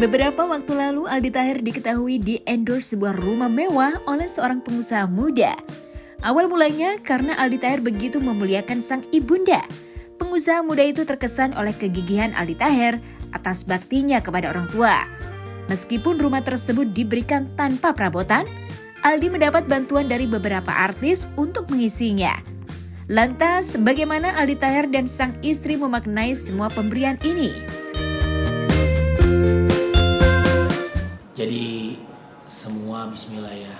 Beberapa waktu lalu Aldi Taher diketahui di-endorse sebuah rumah mewah oleh seorang pengusaha muda. Awal mulanya karena Aldi Taher begitu memuliakan sang ibunda. Pengusaha muda itu terkesan oleh kegigihan Aldi Taher atas baktinya kepada orang tua. Meskipun rumah tersebut diberikan tanpa perabotan, Aldi mendapat bantuan dari beberapa artis untuk mengisinya. Lantas, bagaimana Aldi Taher dan sang istri memaknai semua pemberian ini? Jadi semua bismillah ya,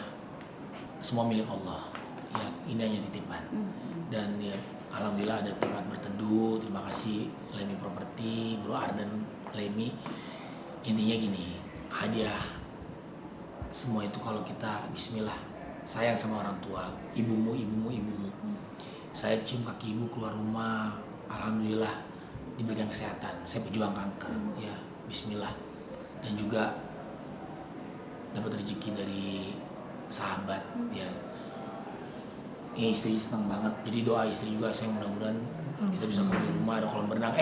semua milik Allah. Ya, ini hanya titipan. Dan ya alhamdulillah ada tempat berteduh. Terima kasih Lemi Property, Bro Arden Lemi. Intinya gini, hadiah semua itu kalau kita bismillah, sayang sama orang tua, ibumu. Saya cium kaki ibu keluar rumah, alhamdulillah diberikan kesehatan. Saya pejuang kanker, ya bismillah. Dan juga dapat rezeki dari sahabat, ya. Ini istri senang banget. Jadi doa istri juga, saya mudah-mudahan kita bisa beli rumah, ada kolam berenang.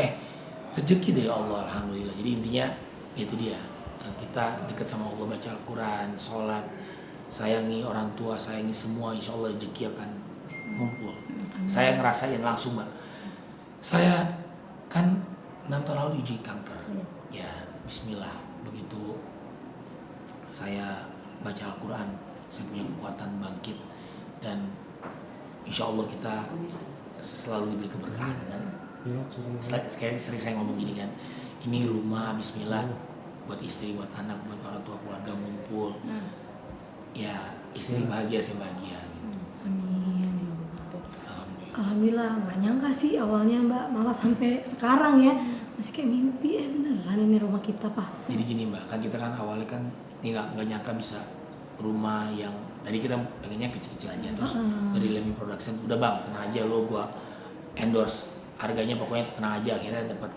Rezeki dari Allah, alhamdulillah. Jadi intinya itu dia. Kita dekat sama Allah, baca Al-Quran, sholat, sayangi orang tua, sayangi semua, insya Allah rezeki akan ngumpul. Saya ngerasain langsung, Mbak. Saya kan 6 tahun lalu diuji kanker. Ya, bismillah. Begitu saya baca Al-Quran, saya punya kekuatan bangkit. Dan insya Allah kita selalu diberi keberkahan. Dan sering saya ngomong gini kan, ini rumah bismillah buat istri, buat anak, buat orang tua, keluarga ngumpul. Ya istri bahagia, saya bahagia gitu. Amin. Alhamdulillah, nggak nyangka sih awalnya Mbak, malah sampai sekarang ya masih kayak mimpi. Beneran ini rumah kita, Pak. Jadi gini Mbak, kan kita kan awalnya kan nggak nyangka bisa rumah yang tadi kita pengennya kecil-kecil aja, terus dari Lemi Production udah bang tenang aja lo, gua endorse harganya pokoknya tenang aja. Akhirnya dapat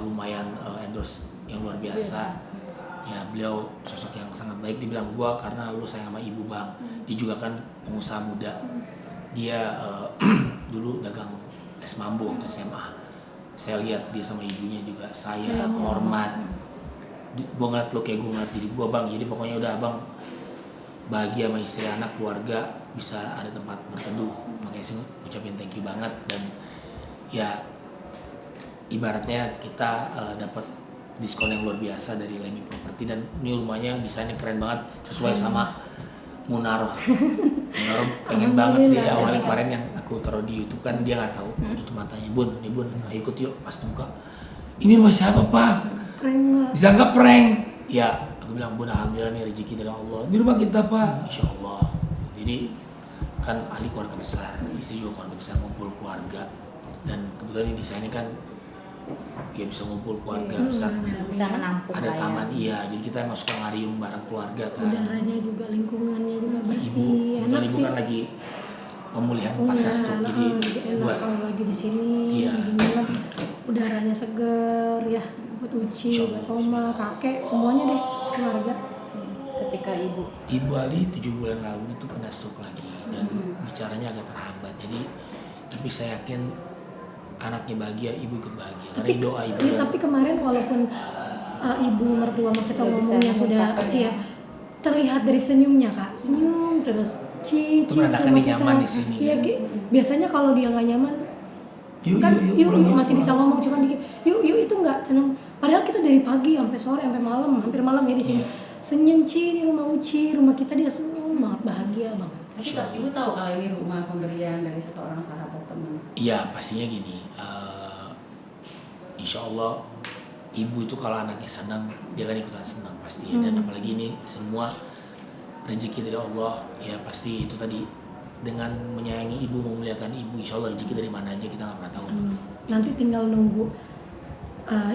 lumayan endorse yang luar biasa. Ya beliau sosok yang sangat baik, dibilang gua karena lu sayang sama ibu bang. Dia juga kan pengusaha muda, dia dulu dagang es mambo waktu SMA. Saya lihat dia sama ibunya juga, saya hormat. Gue ngeliat lo kayak gue ngeliat diri gue bang. Jadi pokoknya udah abang bahagia sama istri, anak, keluarga, bisa ada tempat berteduh. Makanya saya ucapin thank you banget. Dan ya ibaratnya kita dapat diskon yang luar biasa dari Lemi Property. Dan ini rumahnya desainnya keren banget, sesuai sama Munaroh. Munaroh pengen banget dia awalnya kemarin yang aku taruh di YouTube kan, dia nggak tahu, tutup matanya, bun, ayo ikut yuk. Pas dibuka, ini rumah siapa pak? Prank. Disangka prank. Ya, aku bilang bun alhamdulillah nih rezeki dari Allah. Di rumah kita pak, insya Allah. Jadi kan ahli keluarga besar, istri juga keluarga besar, ngumpul keluarga. Dan kebetulan ini desainnya kan ya bisa ngumpul keluarga besar, bisa menampung ada taman iya, jadi kita masuk ke ngariung bareng keluarga kan. Udaranya juga, lingkungannya juga bersih, enak Ibu sih. kan lagi pemulihan pasca stroke, jadi enak buat kalau lagi di sini, iya. gini kan udaranya segar ya, buat Uci, buat Oma, kakek, semuanya deh keluarga. Ketika Ibu Ali 7 bulan lalu itu kena stroke lagi dan bicaranya agak terhambat. Jadi tapi saya yakin anaknya bahagia, ibu ikut bahagia karena doa ibu. Iya, tapi kemarin walaupun ibu mertua maksudnya ngomongnya sudah iya, terlihat dari senyumnya Kak, senyum terus cici menandakan dia nyaman di sini. Iya, biasanya kalau dia nggak nyaman yuk masih bisa ngomong cuma dikit yuk itu nggak seneng. Padahal kita dari pagi sampai sore sampai malam, hampir malam ya di sini. Senyum Ci, di rumah Uci, rumah kita dia senyum banget, bahagia banget. tapi ibu tahu kalau ini rumah pemberian dari seseorang sahabat teman. Iya pastinya gini, insya Allah ibu itu kalau anaknya senang dia kan ikutan senang pasti. Dan apalagi ini semua rezeki dari Allah, ya pasti itu tadi dengan menyayangi ibu, memuliakan ibu, insya Allah rezeki dari mana aja kita nggak pernah tahu. Nanti tinggal nunggu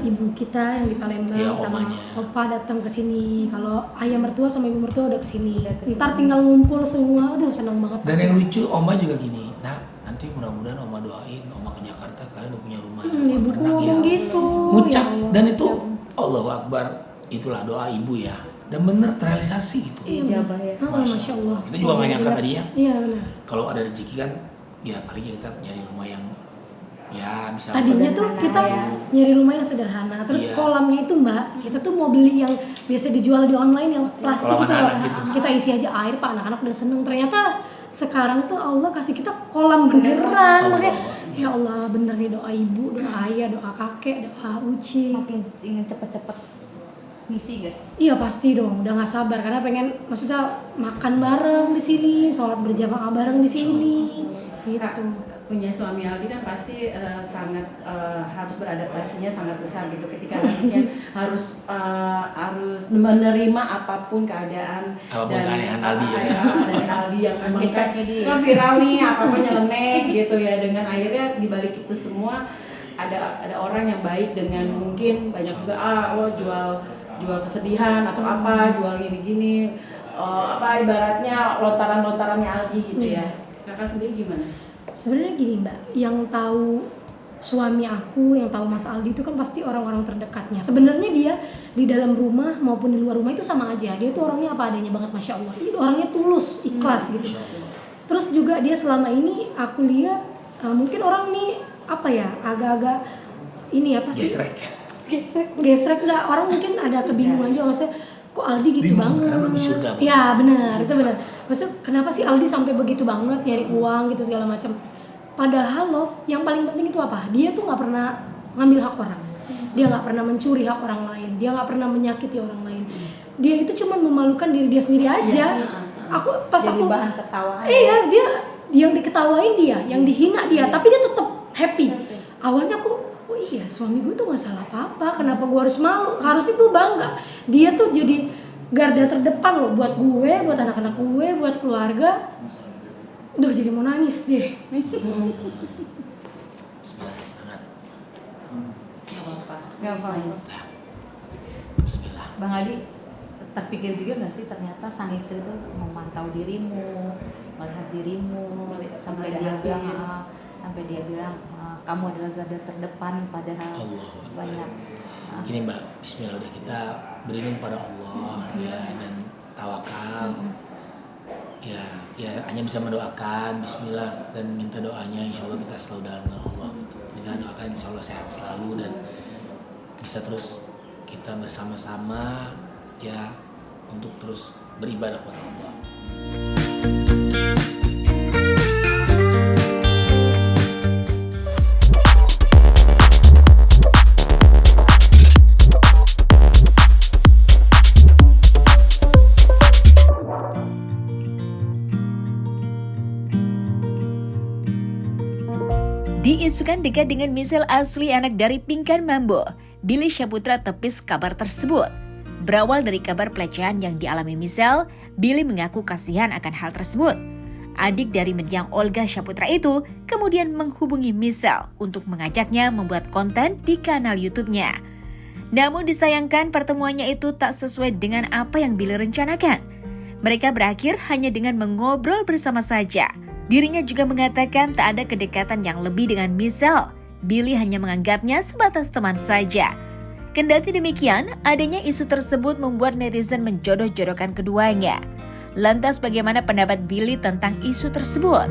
ibu kita yang di Palembang ya, sama omanya. opa datang ke sini. Kalau ayah mertua sama ibu mertua udah kesini. Ntar tinggal ngumpul semua, udah senang banget. Dan yang lucu, oma juga gini, nah nanti mudah-mudahan oma doain, oma ke Jakarta kalian udah punya rumah yang Ibu berenang ya. ngomong gitu. Ngucap Ya Allah. dan itu Allahu Akbar, itulah doa ibu ya. Dan bener terrealisasi itu. Ijabah ya. Masya Allah. Kita juga nggak nyangka tadinya. Iya benar. Kalau ada rezeki kan, ya paling kita nyari rumah yang Ya bisa. Tadinya tuh Sederhana kita ya. nyari rumah yang sederhana. Terus Iya. kolamnya itu Mbak, kita tuh mau beli yang biasa dijual di online yang plastik Kolam itu loh. anak-anak gitu. Kita isi aja air Pak, anak-anak udah seneng. Ternyata sekarang tuh Allah kasih kita kolam beneran. Makanya ya Allah bener nih doa ibu, doa ayah, doa kakek, doa Uci. Makin ingin cepet-cepet ngisi guys. Iya pasti dong, udah nggak sabar karena pengen maksudnya makan bareng di sini, sholat berjamaah bareng di sini, Kak, gitu. punya suami Aldi kan pasti sangat harus beradaptasinya sangat besar gitu ketika harusnya harus menerima apapun keadaan Apapun keadaan Aldi ya. dari Aldi yang memang Biasanya dia. kan viral nih apa-apa nyeleneh gitu ya, dengan akhirnya dibalik itu semua ada orang yang baik dengan mungkin banyak juga lo jual kesedihan atau apa, jual gini-gini apa ibaratnya lontaran-lontarannya Aldi gitu ya. Kakak sendiri gimana? Sebenarnya gini Mbak, yang tahu suami aku, yang tahu Mas Aldi itu kan pasti orang-orang terdekatnya. Sebenarnya dia di dalam rumah maupun di luar rumah itu sama aja. Dia tuh orangnya apa adanya banget, Masya Allah. Dia orangnya tulus, ikhlas gitu. Terus juga dia selama ini aku lihat mungkin orang nih apa ya, agak-agak ini apa sih? Gesrek nggak, orang mungkin ada kebingungan juga maksudnya kok Aldi gitu Bingung, banget. karena belum di surga, Bang. Ya benar, itu benar. Maksudnya kenapa sih Aldi sampai begitu banget nyari uang gitu segala macam. Padahal loh, yang paling penting itu apa? Dia tuh nggak pernah ngambil hak orang. Dia nggak pernah mencuri hak orang lain. Dia nggak pernah menyakiti orang lain. Dia itu cuma memalukan diri dia sendiri aja. Aku pas Jadi aku bahan ketawaan. iya, dia yang diketawain dia, yang dihina dia, tapi dia tetap happy. Awalnya aku oh iya suami gue tuh gak salah apa-apa, kenapa gue harus malu? Harusnya gue bangga. Dia tuh jadi garda terdepan loh buat gue, buat anak-anak gue, buat keluarga. Duh jadi mau nangis deh. Bismillah, semangat. Gak apa-apa. Gak apa-apa. Nah, Bismillah. Bang Aldi, terpikir juga nggak sih ternyata sang istri itu memantau dirimu, melihat dirimu, sampai dia Nasehatin. bilang, kamu adalah garda terdepan, padahal Allah. banyak. Gini Mbak, Bismillah, udah kita berlindung pada Allah ya, dan tawakal. Ya hanya bisa mendoakan Bismillah dan minta doanya, insya Allah kita selalu dalam dengan Allah gitu. Kita doakan insya Allah sehat selalu dan bisa terus kita bersama-sama ya untuk terus beribadah kepada Allah. Diisukan dekat dengan Michelle Ashley, anak dari Pinkan Mambo, Billy Syahputra tepis kabar tersebut. Berawal dari kabar pelecehan yang dialami Michelle, Billy mengaku kasihan akan hal tersebut. Adik dari mendiang Olga Syahputra itu kemudian menghubungi Michelle untuk mengajaknya membuat konten di kanal YouTube-nya. Namun disayangkan pertemuannya itu tak sesuai dengan apa yang Billy rencanakan. Mereka berakhir hanya dengan mengobrol bersama saja. Dirinya juga mengatakan tak ada kedekatan yang lebih dengan Michelle. Billy hanya menganggapnya sebatas teman saja. Kendati demikian, adanya isu tersebut membuat netizen menjodoh-jodohkan keduanya. Lantas bagaimana pendapat Billy tentang isu tersebut?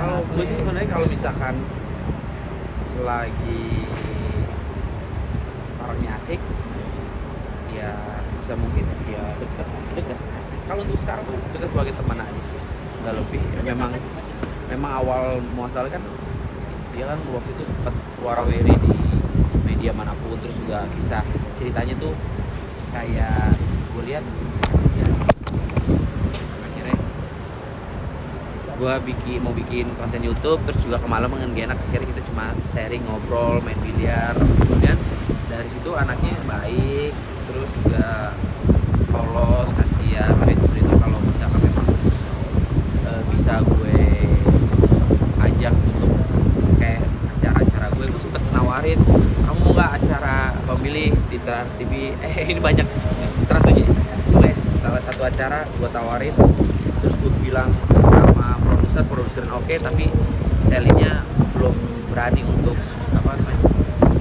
Kalau gue sih sebenarnya kalau misalkan selagi orangnya asik, ya sebisa mungkin ya dekat. Kalau untuk sekarang tuh dekat sebagai teman aja sih, nggak lebih. Memang awal muasal kan dia kan waktu itu sempat warawiri di media manapun, terus juga kisah ceritanya tuh kayak gue lihat kasihan. Akhirnya gue mau bikin konten YouTube, terus juga kemalaman gak enak, akhirnya kita cuma sharing, ngobrol, main biliar. Kemudian dari situ anaknya baik, terus juga polos, kasihan. Makanya justru itu kalau misalkan memang bisa gue ajak untuk kayak acara-acara gue sempet nawarin, kamu mau nggak acara Bang Billy di Trans TV? Ini banyak Trans TV. Salah satu acara gue tawarin, terus gue bilang sama produser oke, tapi Selinya belum berani untuk apa namanya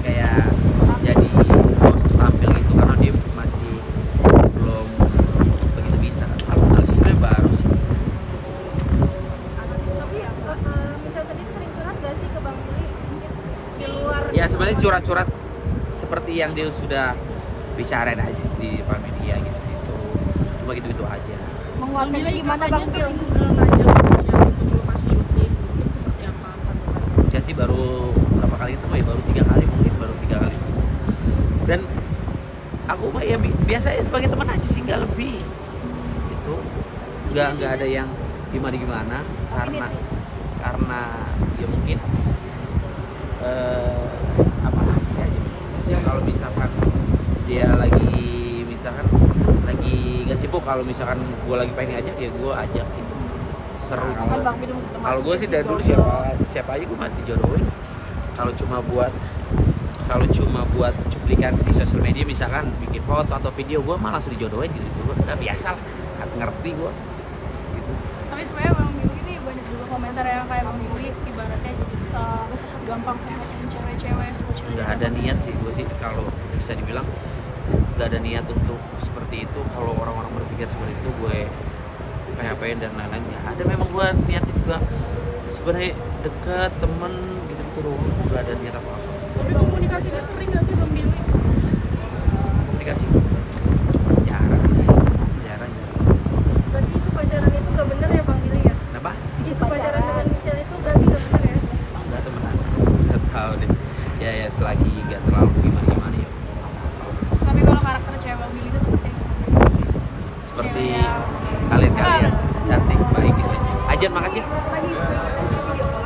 kayak jadi host tampil gitu karena dia masih belum begitu bisa. Ya sebenarnya curhat-curhat seperti yang dia sudah bicarain aja sih di depan media gitu. Cuma gitu-gitu aja. Menguatkan gimana Bang Bil? Ya sih baru berapa kali ketemu ya, baru 3 kali mungkin, baru 3 kali. Dan aku mah ya biasanya sebagai teman aja sih, nggak lebih gitu. Nggak ada yang gimana karena ya mungkin apa sih aja ya, kalau misalkan dia lagi nggak sibuk, kalau misalkan gue lagi pengen ajak ya gue ajak gitu, seru. Kalau gue sih dari dulu siapa aja gue mah dijodohin. Kalau cuma buat cuplikan di sosial media, misalkan bikin foto atau video, gue malah langsung dijodohin gitu. Gue nggak biasa lah, ngerti gue gitu. Tapi sebenarnya Bang Billy ini banyak juga komentar yang kayak Bang Billy ibaratnya gampang ngomongin cewek-cewek. Nggak ada niat sih gue sih, kalau bisa dibilang nggak ada niat untuk seperti itu. Kalau orang-orang berpikir seperti itu gue PHP-in dan lain-lain, ya ada. Memang gue niatnya juga sebenarnya deket temen gitu doang, nggak ada niat apa-apa. Tapi komunikasinya sering nggak sih Bang Billy? Komunikasi jarang sih, jarang. Berarti isu pacaran itu nggak bener ya Bang Billy ya? Kenapa? Isu pacaran dengan Michelle itu berarti nggak bener ya? Nggak temenan, nggak tahu deh. Ya selagi nggak terlalu gimana ya. Tapi kalau karakter cewek Bang Billy itu seperti itu? Seperti kalian cantik, baik gitu. Ajan, makasih. Lagi katanya suka video call.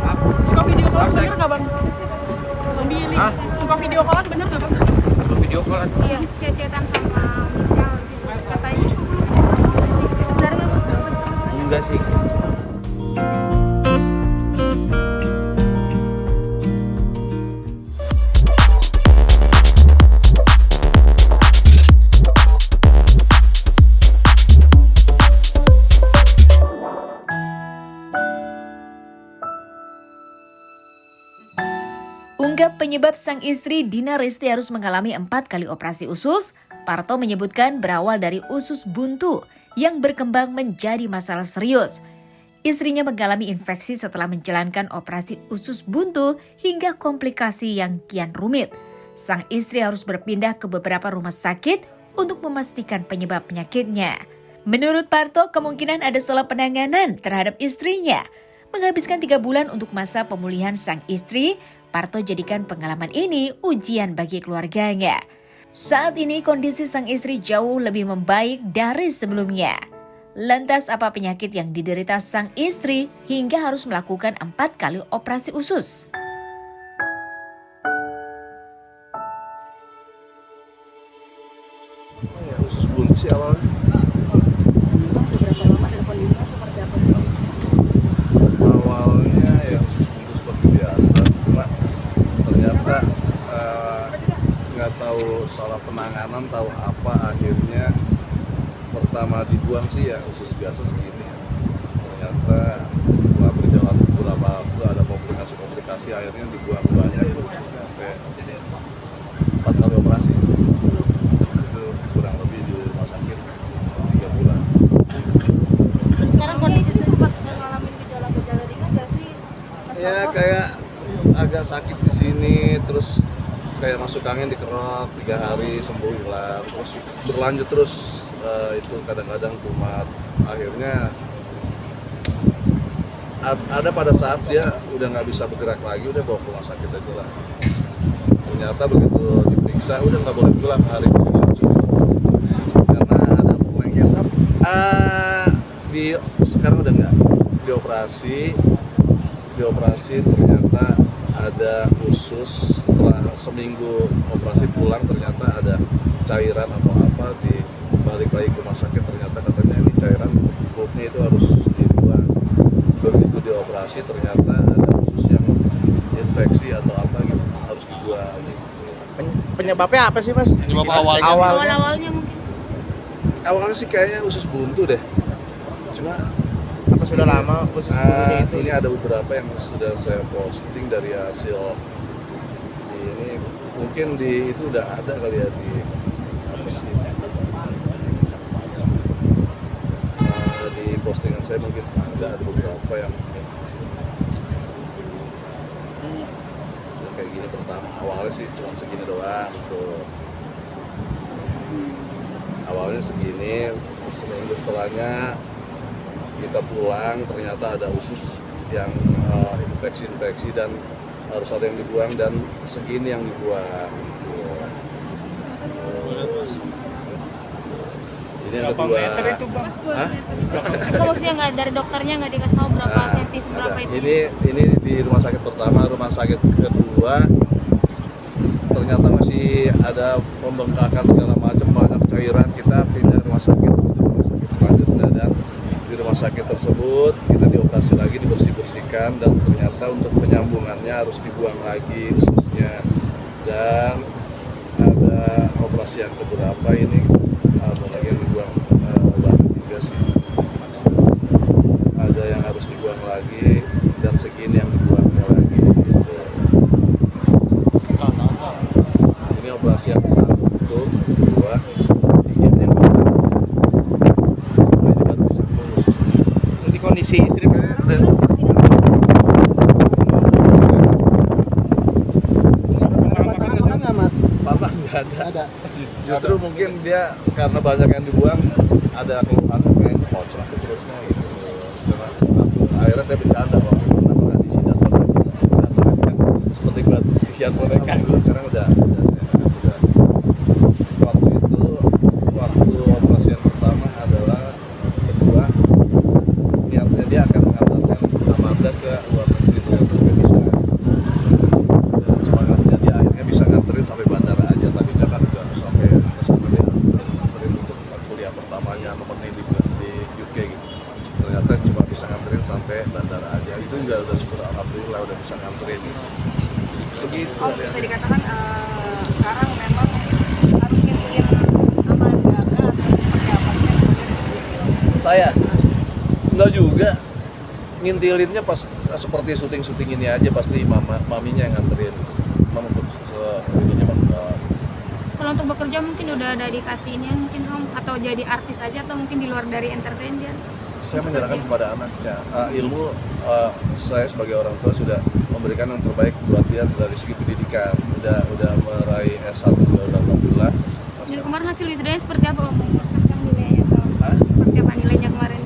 Apa? Suka video call Apa, bener nggak Bang? Bang Billy, Hah? suka video call bener nggak Bang? Suruh video call. Iya, chat-chatan sama Michelle gitu katanya. Itu benar nggak Bang? Enggak sih. Ungkap penyebab sang istri Dina Risti harus mengalami 4 kali operasi usus, Parto menyebutkan berawal dari usus buntu yang berkembang menjadi masalah serius. Istrinya mengalami infeksi setelah menjalankan operasi usus buntu hingga komplikasi yang kian rumit. Sang istri harus berpindah ke beberapa rumah sakit untuk memastikan penyebab penyakitnya. Menurut Parto, kemungkinan ada salah penanganan terhadap istrinya. Menghabiskan 3 bulan untuk masa pemulihan sang istri, Parto jadikan pengalaman ini ujian bagi keluarganya. Saat ini kondisi sang istri jauh lebih membaik dari sebelumnya. Lantas apa penyakit yang diderita sang istri hingga harus melakukan 4 kali operasi usus? Ya, usus buntu sih awalnya. Berapa lama dan kondisinya seperti apa sih Bang? Awalnya ya usus buntu seperti biasa, cuma ternyata nggak tahu salah penanganan, tahu apa, akhirnya pertama dibuang sih ya usus biasa segini. Ternyata setelah berjalan beberapa waktu ada komplikasi akhirnya dibuang banyak ususnya sampai 4 kali operasi. Itu kurang lebih di rumah sakit 3 bulan. Sekarang kondisi itu sempat ngalamin gejala-gejala ringan nggak sih? Ya kayak agak sakit di sini, terus kayak masuk angin dikerok 3 hari sembuh hilang, terus berlanjut terus itu kadang-kadang kumat. Akhirnya ada pada saat dia udah nggak bisa bergerak lagi, udah bawa ke rumah sakit aja lah. Ternyata begitu diperiksa udah nggak boleh pulang hari itu langsung karena ada pengengkelan. Sekarang udah nggak dioperasi ternyata ada usus. Setelah seminggu operasi pulang ternyata ada cairan atau apa, di balik lagi ke rumah sakit ternyata katanya ini cairan pupnya itu harus dibuang. Begitu dioperasi ternyata ada usus yang infeksi atau apa gitu, harus dibuang. Penyebabnya apa sih Mas? Penyebab awalnya. Awal-awalnya mungkin. Awalnya sih kayaknya usus buntu deh, cuma Apa sudah lama usus buntunya itu? ini ada beberapa yang sudah saya posting dari hasil ini, mungkin di itu udah ada kali ya di apa sih di postingan saya, mungkin ada beberapa yang kayak gini pertama. Awalnya sih cuma segini doang gitu. Awalnya segini, seminggu setelahnya kita pulang ternyata ada usus yang infeksi dan harus ada yang dibuang dan segini yang dibuang gitu. Ini yang Berapa kedua. meter itu bang? Hah? Itu maksudnya nggak dari dokternya nggak dikasih tahu berapa Nah, senti seberapa ada. itu? Ini di rumah sakit pertama, rumah sakit kedua ternyata masih ada pembengkakan segala macam, banyak cairan. Kita pindah rumah sakit untuk rumah sakit selanjutnya dan di rumah sakit tersebut kita dioperasi lagi, dibersih-bersihkan dan ternyata untuk penyambungannya harus dibuang lagi ususnya dan ada operasi yang keberapa ini ada lagi yang dibuang banyak juga sih. Ada yang harus dibuang lagi dan segini yang dibuangnya lagi gitu. Ini operasi yang satu, dua, tiga yang keempat. Setelah ini baru bisa bungkus. Jadi kondisi istri udah nggak mas? Papa nggak ada. Justru mungkin dia karena banyak yang dibuang ada keluhan kayaknya kocok di perutnya gitu. Karena akhirnya saya bercanda waktu itu kenapa nggak diisi datornya. Seperti buat isian boneka dulu sekarang udah sehat. Waktu itu waktu operasi yang pertama adalah kedua niatnya dia akan mengantarkan Amanda ke luar negeri ternyata nggak bisa. Dan semangatnya dia akhirnya bisa nganterin sampai bandara aja, tapi dia kan udah sampai ke sana dia harus nganterin untuk kuliah pertamanya nomornya di UK gitu. Ternyata cuma bisa nganterin sampai bandara aja, itu juga udah syukur alhamdulillah udah bisa nganterin gitu. Begitu. Oh, bisa dikatakan sekarang memang harus ngintilin Amanda atau seperti apa? Saya enggak juga ngintilinnya pas seperti syuting ini aja, pasti maminya yang nganterin. Mama untuk ininya mah enggak. Kalau untuk bekerja mungkin udah ada dikasihinnya mungkin Om, atau jadi artis aja atau mungkin di luar dari entertain dia? Saya menyerahkan kepada anaknya. Ilmu saya sebagai orang tua sudah memberikan yang terbaik buat dia dari segi pendidikan. Udah meraih S1 juga udah alhamdulillah. Dan kemarin hasil wisudanya seperti apa Om? Memuaskan nilainya atau seperti apa nilainya kemarin?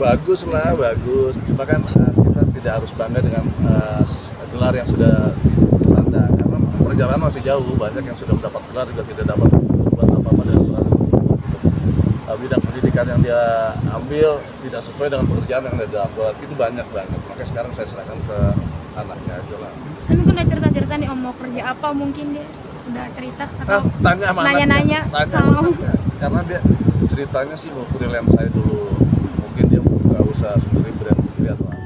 Bagus lah, bagus. Cuma kan kita tidak harus bangga dengan gelar yang sudah disandang karena perjalanan masih jauh. Banyak yang sudah mendapat gelar juga tidak dapat berbuat apa-apa dengan gelar itu. Bidang pendidikan yang dia ambil tidak sesuai dengan pekerjaan yang dia dapat, itu banyak banget. Makanya sekarang saya serahkan ke anaknya aja lah. Kan mungkin udah cerita-cerita nih Om mau kerja apa mungkin dia udah cerita atau Tanya sama nanya-nanya anaknya. Tanya sama sama anaknya. Karena dia ceritanya sih mau freelance saya dulu. Mungkin dia mau buka usaha sendiri, brand sendiri atau apa.